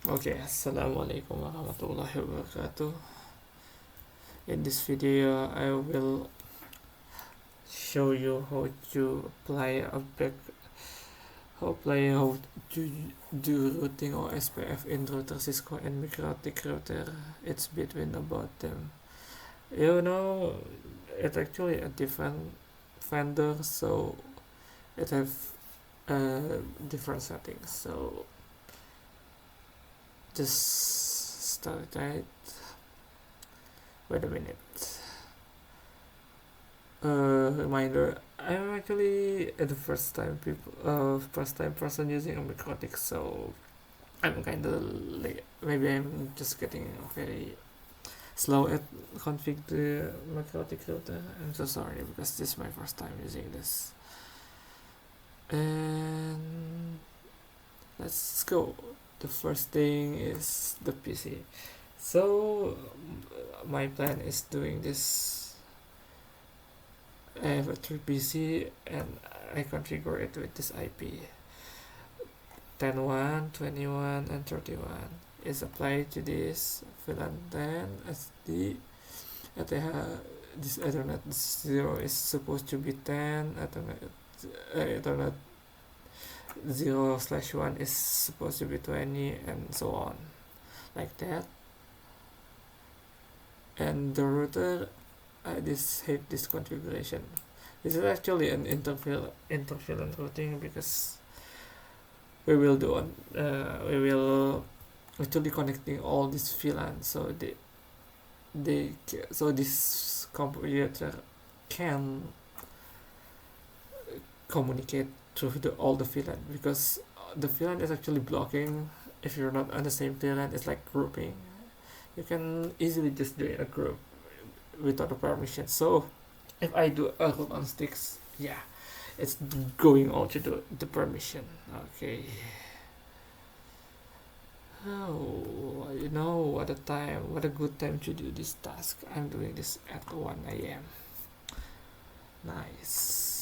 Okay, Assalamualaikum warahmatullahi wabarakatuh. In this video, I will show you how to how to do routing OSPF in router Cisco and Mikrotik router. It's between about them. You know, it's actually a different vendor, so it have different settings. So just start right. Wait a minute. Reminder, I'm actually the first time person using a Mikrotik, so I'm kind of like, maybe I'm just getting very slow at config the Mikrotik router. I'm so sorry because this is my first time using this. And let's go. The first thing is the PC. So my plan is doing this. I have a 3PC and I configure it with this IP 10.1, 21, and 31 is applied to this VLAN 10 SD. This Ethernet 0 is supposed to be 10, Ethernet 0/1 is supposed to be 20, and so on, like that. And the router, I just hate this configuration. This is actually an interference routing because we will actually connecting all these VLAN, so this computer can communicate through all the VLAN, because the VLAN is actually blocking. If you're not on the same VLAN, it's like grouping. You can easily just do it in a group without a permission. So if I do a root on sticks, yeah, it's going on to the permission. Okay. Oh, what a good time to do this task. I'm doing this at 1 a.m. Nice.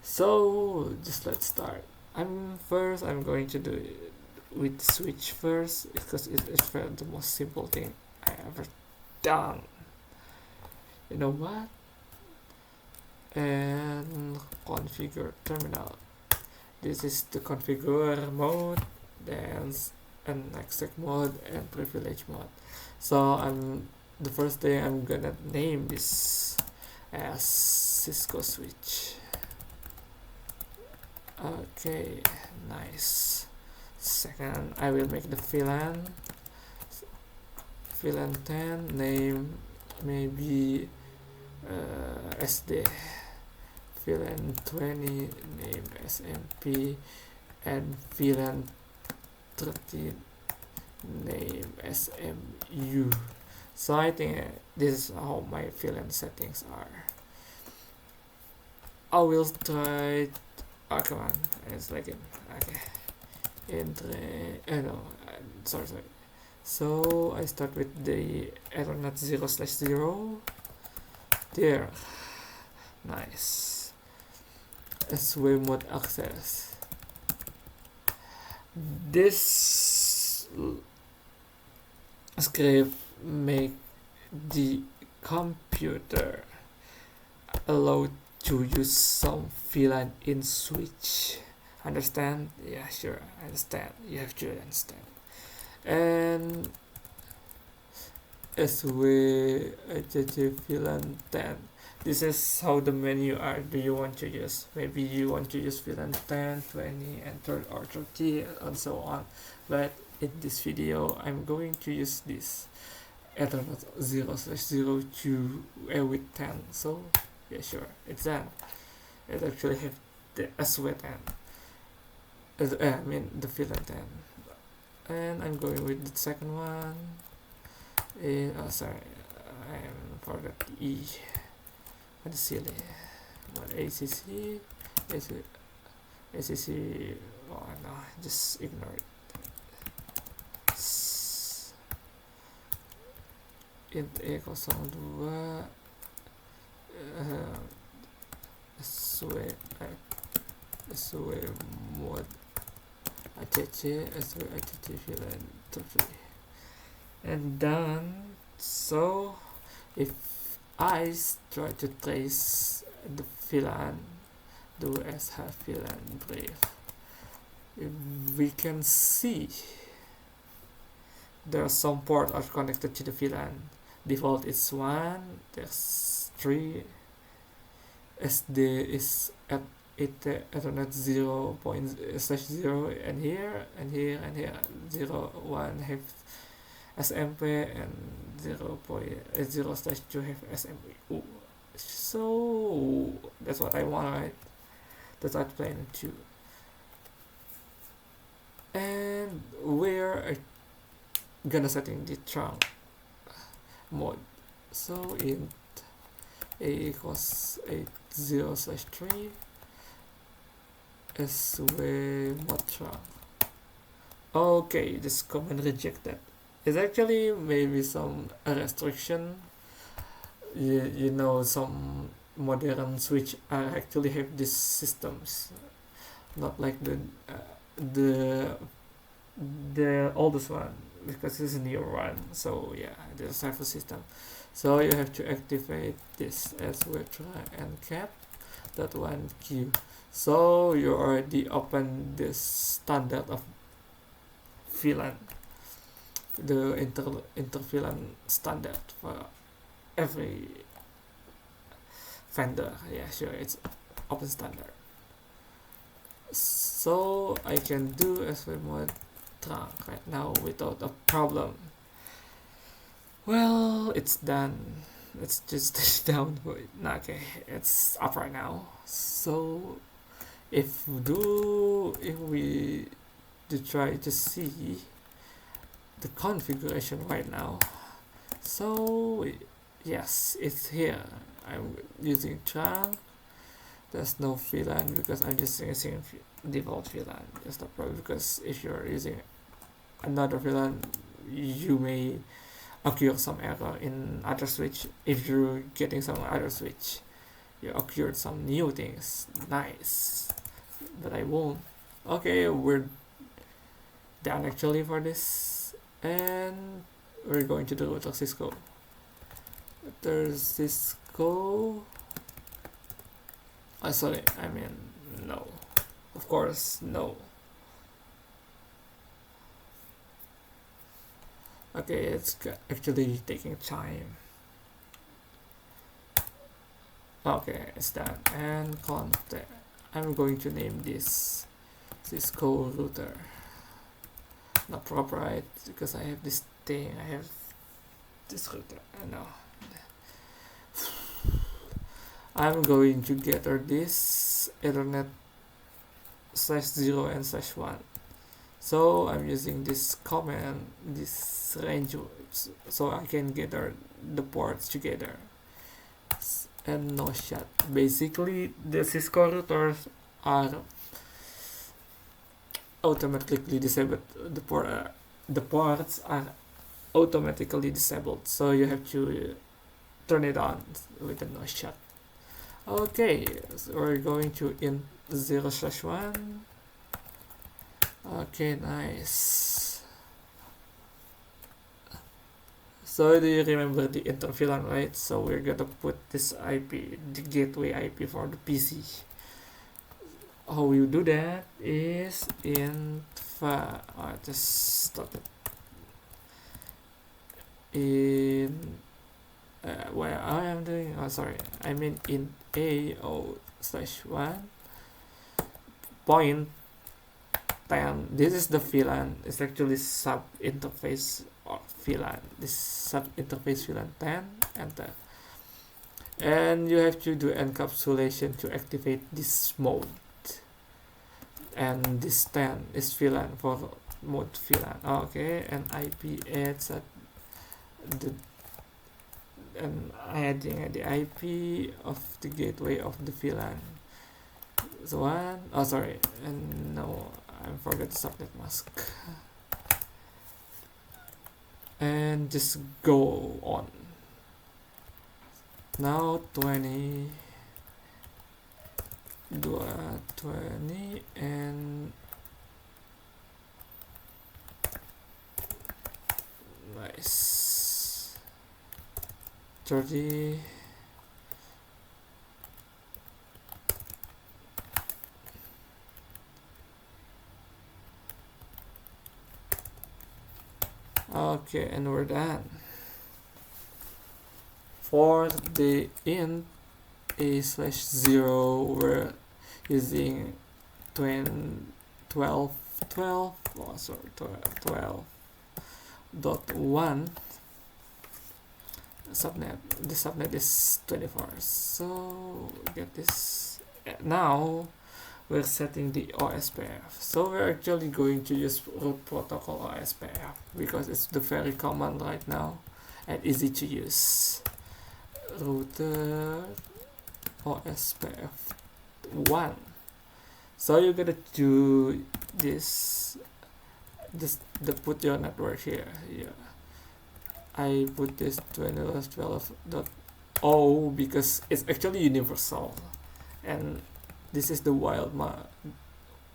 So just let's start. I'm going to do it with switch first because it's the most simple thing I ever done. You know what? And configure terminal. This is the configure mode, then and exec mode and privilege mode. So the first thing I'm gonna name this as Cisco switch. Okay, nice. Second, I will make the VLAN 10 name maybe SD, VLAN 20 name SMP, and VLAN 30 name SMU. So I think this is how my VLAN settings are. I will try. Oh, come on, it's like it. Okay. Sorry. So I start with the Ethernet 0/0. There. Nice. SW mode access. This script make the computer allowed to use some VLAN in switch. Understand? Yeah, sure, I understand. You have to understand. And as we VLAN 10, this is how the menu are. Do you want to use? Maybe you want to use VLAN 10, 20, and 30, and so on. But in this video, I'm going to use this Ethernet 0/0 to with 10. So yeah, sure, it's done. It actually have the SW10. I mean the VLAN 10. And I'm going with the second one. Sorry, I forgot the E. What is silly? What ACC? ACC. Oh no, just ignore it. Int E02 SW mode ACC SV ACC VLAN 3 and done. So if I try to trace the VLAN, the SH VLAN brief, we can see there are some ports are connected to the VLAN. Default is 1, there's 3, SD is at Ethernet 0.0, and here and here and here 0, 1 have SMP and 0.0/2 have SMP. Ooh. So that's what I want, right? That's what I'm planning to. And we're gonna setting the trunk mode. So int a equals 80/3 sw mod trunk. Okay, this command rejected. It's actually maybe some restriction. You know, some modern switch actually have these systems, not like the oldest one, because it's a new one. So yeah, there's a system. So you have to activate this as we try and cap that one queue. So you already open this standard of VLAN, the inter VLAN standard for every vendor. Yeah, sure, it's open standard. So I can do SV mod trunk right now without a problem. Well, it's done. Let's just touch down. Okay, it's up right now. So if we do try to see the configuration right now, so yes, it's here. I'm using trunk. There's no VLAN because I'm just using default VLAN. That's the problem, because if you're using another VLAN, you may occur some error in other switch. If you're getting some other switch, you occurred some new things. Nice, but I won't. Okay, we're done actually for this, and we're going to the router Cisco. There's Cisco. Oh, sorry, I mean no. Of course, no. Okay, it's actually taking time. Okay, it's done. And contact. I'm going to name this Cisco router. Not proper, right? Because I have this thing. I have this router. No. I'm going to gather this Ethernet /0 and /1. So I'm using this command, this range, so I can gather the ports together. And no shot. Basically, the Cisco routers are automatically disabled. The ports are automatically disabled, so you have to turn it on with a no shot. Okay, so we're going to int 0/1. Okay, nice. So do you remember the inter VLAN, right? So we're gonna put this IP, the gateway IP for the PC. How you do that is just stop it. In where I am doing, oh sorry, I mean in AO/1 point 10. This is the VLAN. It's actually sub interface of VLAN. This sub interface VLAN 10, enter. And you have to do encapsulation to activate this mode. And this 10 is VLAN for mode VLAN. Okay, and IP adds and adding the IP of the gateway of the VLAN. So one, oh sorry, and no, I forgot the subnet mask. And just go on. Now 20 and 30. Okay, and we're done. For the int a/0, we're using 12 12 oh sorry 12.1 subnet. The subnet is 24, so get this. Now we're setting the OSPF, so we're actually going to use root protocol OSPF because it's the very common right now and easy to use. Router OSPF 1. So you're gonna do this the put your network here. Yeah, I put this 12.0 because it's actually universal, and this is the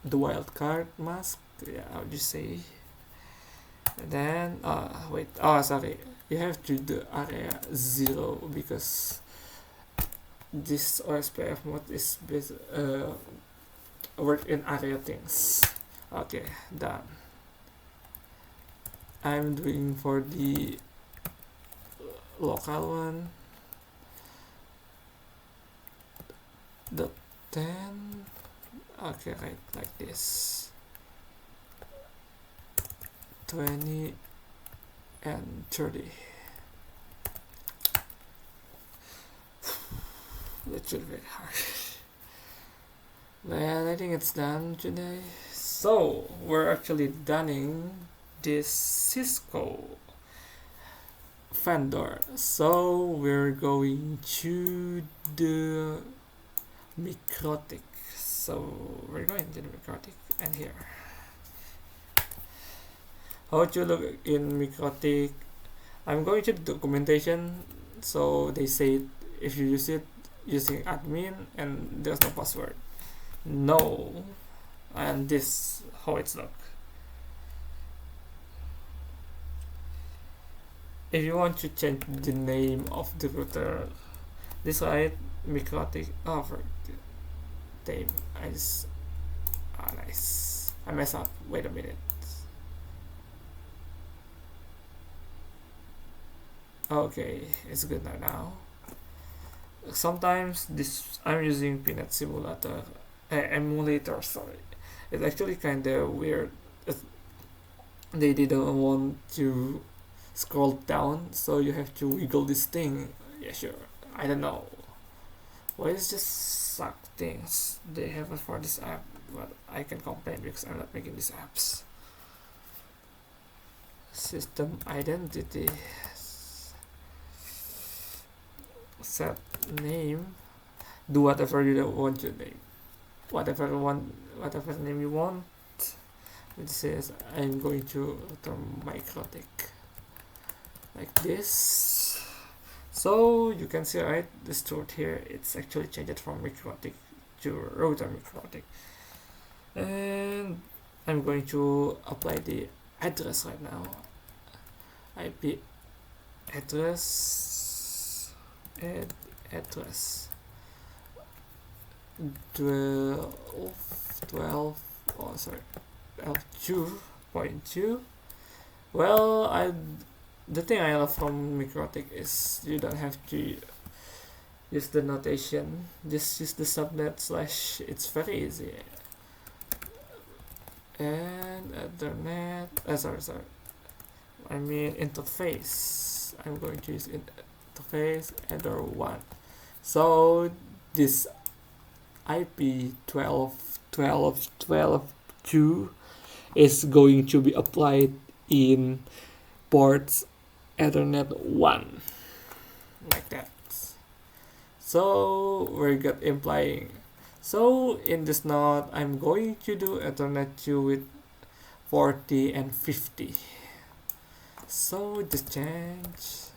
wildcard mask. Yeah, how would you say? And then wait, sorry, you have to do area 0 because this OSPF mode is based work in area things. Okay, done. I'm doing for the local one the 10. Okay, right, like this. 20 and 30. That should be very hard. Well, I think it's done today. So we're actually done this Cisco vendor. So we're going to the Mikrotik. So we're going to the Mikrotik, and here. How to look in Mikrotik? I'm going to the documentation. So they say if you use it using admin and there's no password. No, and this how it's look. If you want to change the name of the router, this right Mikrotik offer name is nice. I mess up. Wait a minute. Okay, it's good now. Sometimes this I'm using Peanut Simulator emulator. Sorry, it's actually kind of weird. They didn't want to scroll down, so you have to wiggle this thing. Yeah, sure. I don't know. Why is just suck things they have for this app, but I can complain because I'm not making these apps. System identity. Set name. Do whatever you want to name. Whatever name you want. It says I'm going to term Mikrotik like this. So you can see right this truth here. It's actually changed from Mikrotik to router Mikrotik, and I'm going to apply the address right now. IP address address 12 oh sorry L2.2. Well, the thing I love from Mikrotik is you don't have to use the notation, just use the subnet slash. It's very easy. And Ethernet, sorry, I mean interface. I'm going to use interface header 1. So this IP 12.12.12.2 is going to be applied in ports Ethernet 1 like that. So we got implying. So in this node I'm going to do Ethernet 2 with 40 and 50. So just change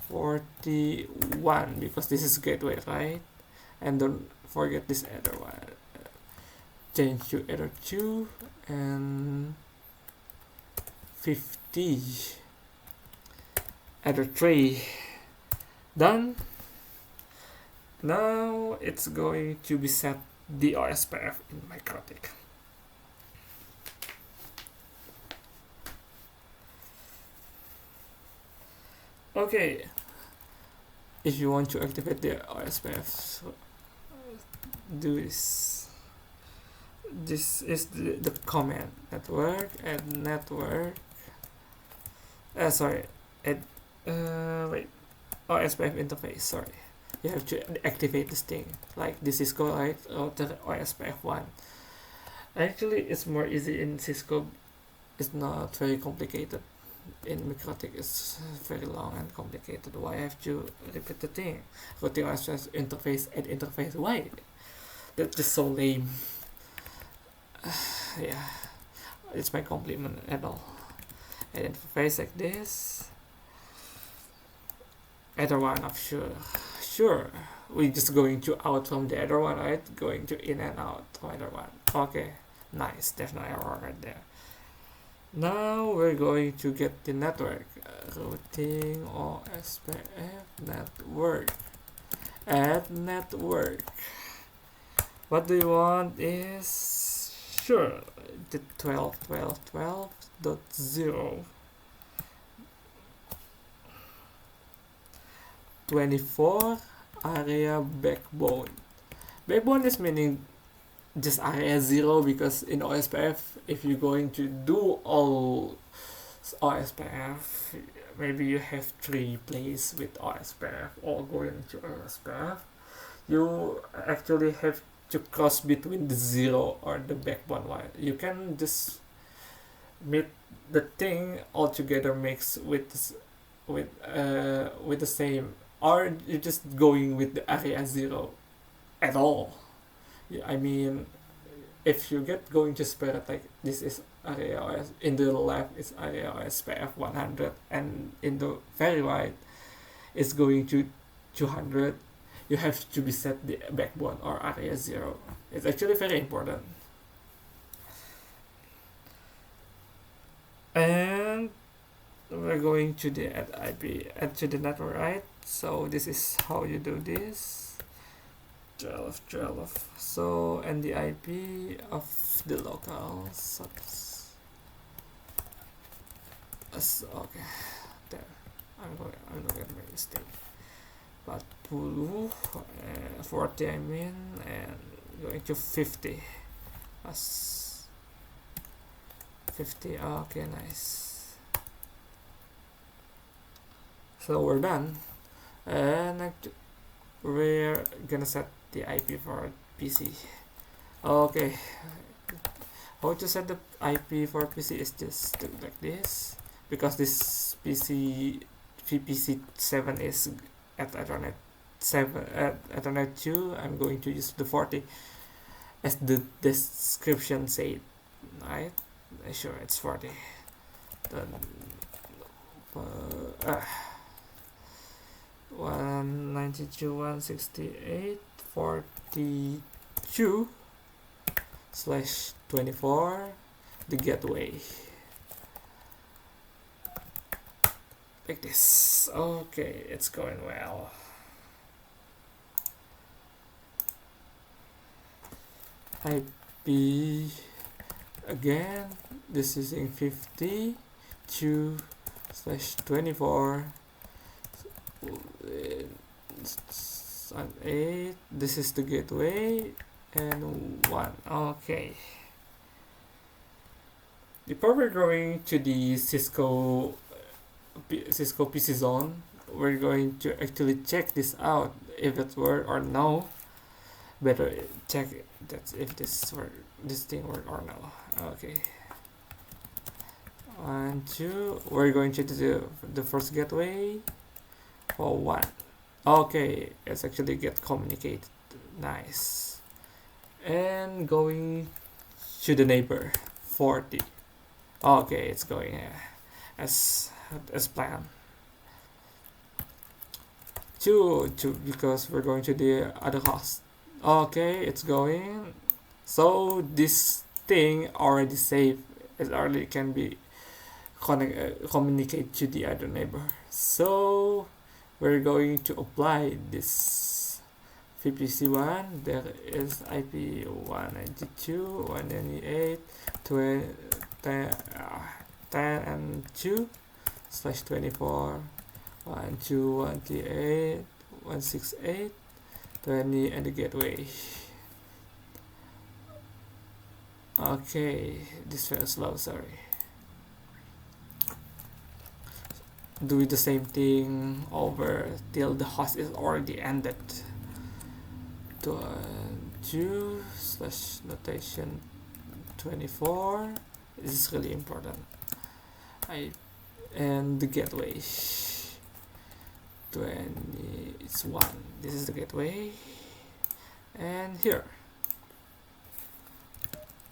41 because this is gateway, right? And don't forget this other one. Change to error 2 and 50. Adder 3 done. Now it's going to be set the OSPF in Mikrotik. Okay, if you want to activate the OSPF, so do this. This is the command network and network. Sorry, wait, OSPF interface. Sorry, you have to activate this thing. Like this Cisco right router OSPF1. Actually, it's more easy in Cisco. It's not very complicated. In Mikrotik, it's very long and complicated. Why have to repeat the thing? Routing OSPF interface and interface. Why? That's just so lame. Yeah, it's my compliment at all. And interface like this. Other one of sure. We just going to out from the other one, right? Going to in and out from other one. Okay, nice. There's no error right there. Now we're going to get the network. Routing OSPF network. Add network. What do you want is sure the 12.12.12.0 24 area backbone. Backbone is meaning just area 0, because in OSPF, if you're going to do all OSPF, maybe you have 3 plays with OSPF or going to OSPF, you actually have to cross between the 0 or the backbone wire. You can just make the thing altogether mix with the same, or you're just going with the area 0 at all. I mean, if you get going to spare it, like this is area OS, in the left is area OSPF 100, and in the very right is going to 200. You have to be set the backbone or area 0. It's actually very important. And we're going to the add to the network, right? So this is how you do this. 12. So, and the IP of the local subs. Okay, there. I'm looking at my mistake. But 40 I mean, and going to 50 as 50. Okay, nice. So we're done, and we're gonna set the IP for PC. Okay, how to set the IP for PC is just like this, because this VPC7 is at Ethernet 7 at Ethernet 2. I'm going to use the 40 as the description said, right? Sure, it's 40. Then 192.168.42/24 the gateway, like this. Okay, it's going well. IP again, this is in 52/24 and 8. This is the gateway, and 1. Okay, before we're going to the Cisco PC zone, we're going to actually check this out, if it worked or no. Better check that if this thing work or no. Okay, 1, 2. We're going to do the first gateway for 1. Okay, it's actually get communicated. Nice. And going to the neighbor 40. Okay, it's going as planned. 2 because we're going to the other host. Okay, it's going. So this thing already saved. It already can be communicate to the other neighbor. So we're going to apply this VPC1. There is IP 192.198.10 and 2/24 128.168.20 and the gateway. Okay, this very slow, sorry. Do the same thing over till the host is already ended. 2/notation 24. This is really important. And the gateway 20 it's 1. This is the gateway, and here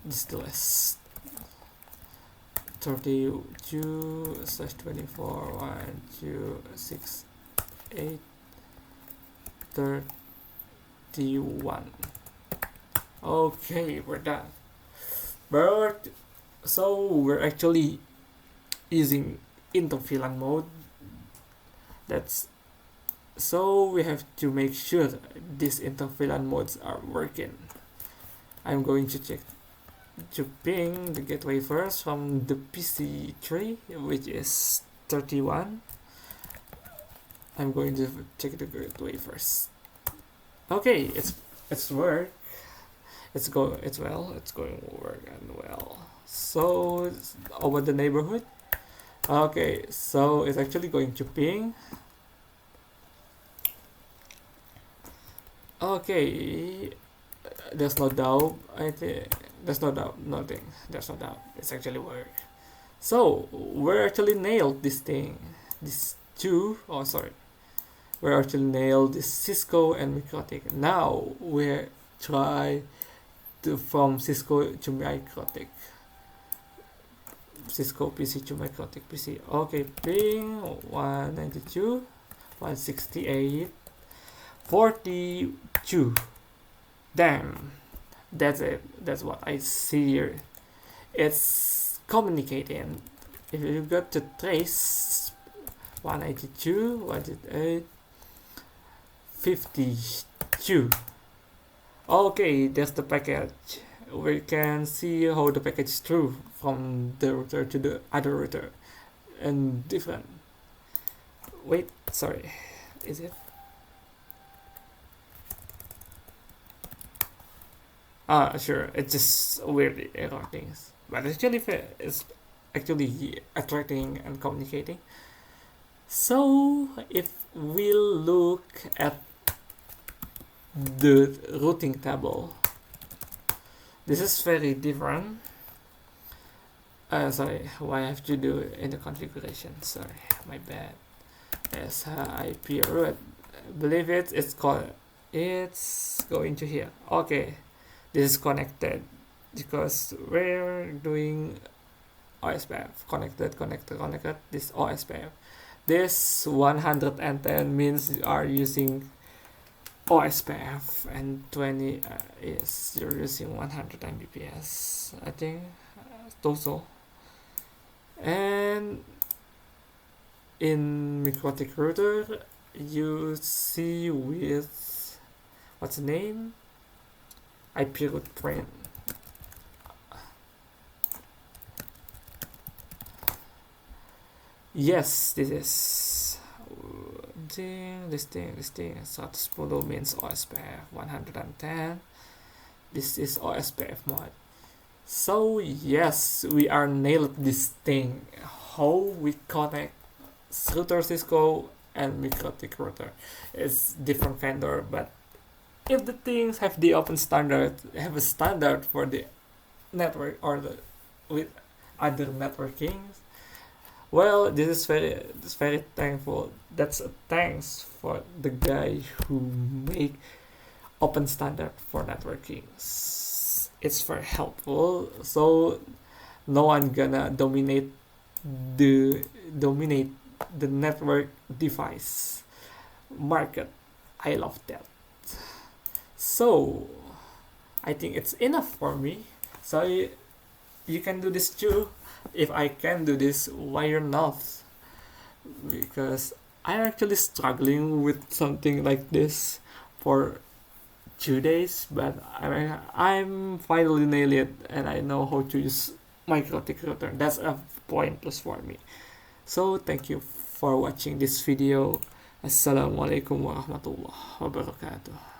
this is the list 32/24 126.8 31. Okay, we're done. But so we're actually using interVLAN mode. That's so we have to make sure these interVLAN modes are working. I'm going to check to ping the gateway first from the PC3, which is 31. I'm going to check the gateway first. Okay, it's work. It's going work and well. So over the neighborhood. Okay, so it's actually going to ping. Okay, there's no doubt. I think there's no doubt. Nothing. There's no doubt. It's actually work. So we're actually nailed this thing. This two. Oh, sorry. We're actually nailed this Cisco and Mikrotik. Now we're try to from Cisco to Mikrotik. Cisco PC to Mikrotik PC. Okay, ping 192.168.42. Damn, that's it. That's what I see here. It's communicating. If you got to trace 192.168.52. Okay, that's the package. We can see how the package is through from the router to the other router and different. Wait, sorry, is it? Sure, it's just weird error things, but actually it's actually attracting and communicating. So if we look at the routing table, this is very different. Sorry, why I have to do it in the configuration? Sorry, my bad. As IP root, I believe it's called. It's going to here. Okay, this is connected because we're doing OSPF connected. This OSPF. This 110 means you are using OSPF, and 20 is you're using 100 Mbps, I think, total. And in Mikrotik router, you see with what's the name? IP root train. Yes, this is this thing. Status polo means OSPF 110. This is OSPF mod. So yes, we are nailed this thing. How we connect router Cisco and Mikrotik router. It's different vendor, but if the things have the open standard, have a standard for the network or the with other networking. Well, this is very thankful. That's a thanks for the guy who make open standard for networking. It's very helpful. So no one gonna dominate the network device market. I love that. So I think it's enough for me. So you can do this too. If I can do this, why you're not? Because I'm actually struggling with something like this for 2 days, but I'm finally nailed it, and I know how to use Mikrotik router. That's a point plus for me. So thank you for watching this video. Assalamualaikum warahmatullahi wabarakatuh.